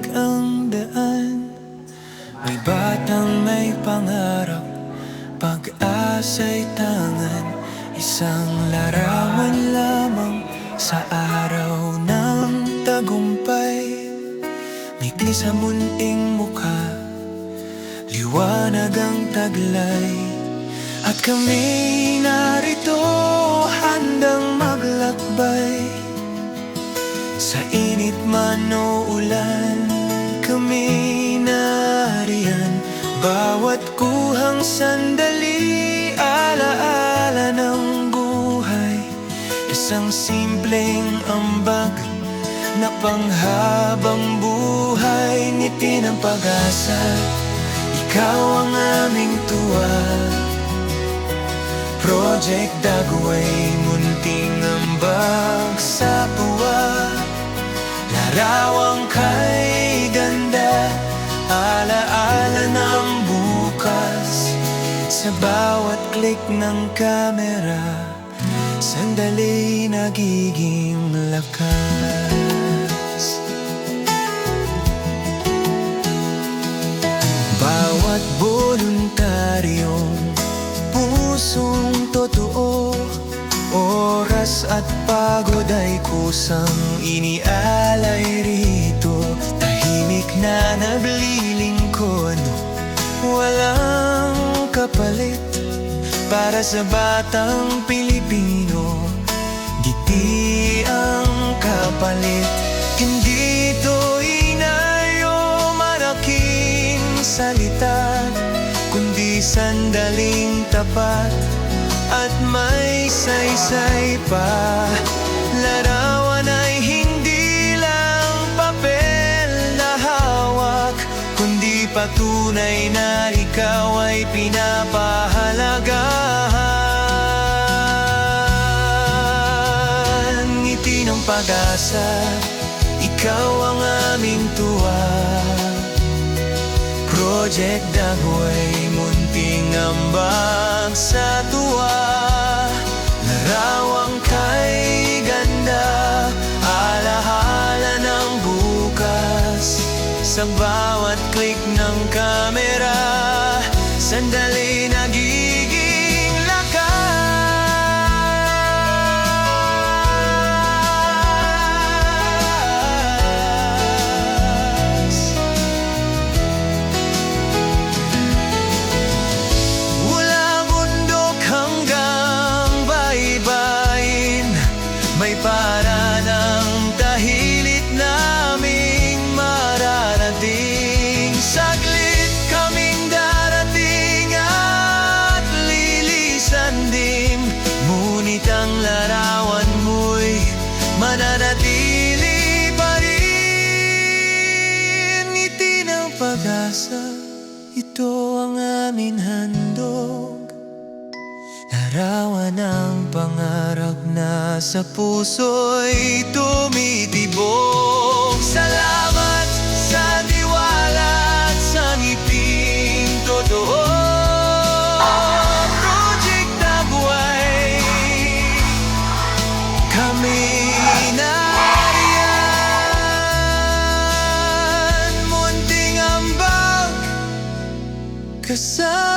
tahimik ang daan. May batang may pangarap, pag-asa'y tangan. Isang larawan lamang sa araw ng tagumpay. Ngiti sa munting mukha, liwanag ang taglay. At kami narito, handang maglakbay. Sa init man o ulan, kami nariyan. Bawat kuhang sandali, alaala ng buhay. Isang simpleng ambag na panghabang buhay. Ngiti ng pag-asa, ikaw ang aming tuwa. Project Dagway, munting ambag sa tuwa. Larawang kay ganda, alaala ng bukas. Sa bawat click ng kamera, sandali nagiging lakas. Bawat voluntaryong pusong totoo, oras at pagod ay kusang inialay rito. Tahimik na naglilingkod, walang kapalit. Para sa batang Pilipino, ngiti ang kapalit. Hindi ito inayo malaking salita, kundi sandaling tapat at may saysay pa. Larawan ay hindi lang papel na hawak, kundi patunay na ikaw ay pinapahalagahan. Ngiti ng pag-asa, ikaw ang aming tuwa. Project Dagway, munting ambag sa tuwa. Larawang kay ganda, alaala ng bukas. Sa bawat click ng kamera, sandali nagiging lakas. Mula bundok hanggang baybayin, may para ng tahilit naming mararating. Saglit kaming darating at lilisan din, ngunit ang larawan mo'y mananatili pa rin. Ngiti ng pag-asa, ito ang amin handog. Larawan ng pangarap na sa puso'y tumitibok. Salamat sa tiwala at sa ngiting totoo. Project Dagway, kami nariyan. Munting ambag kasama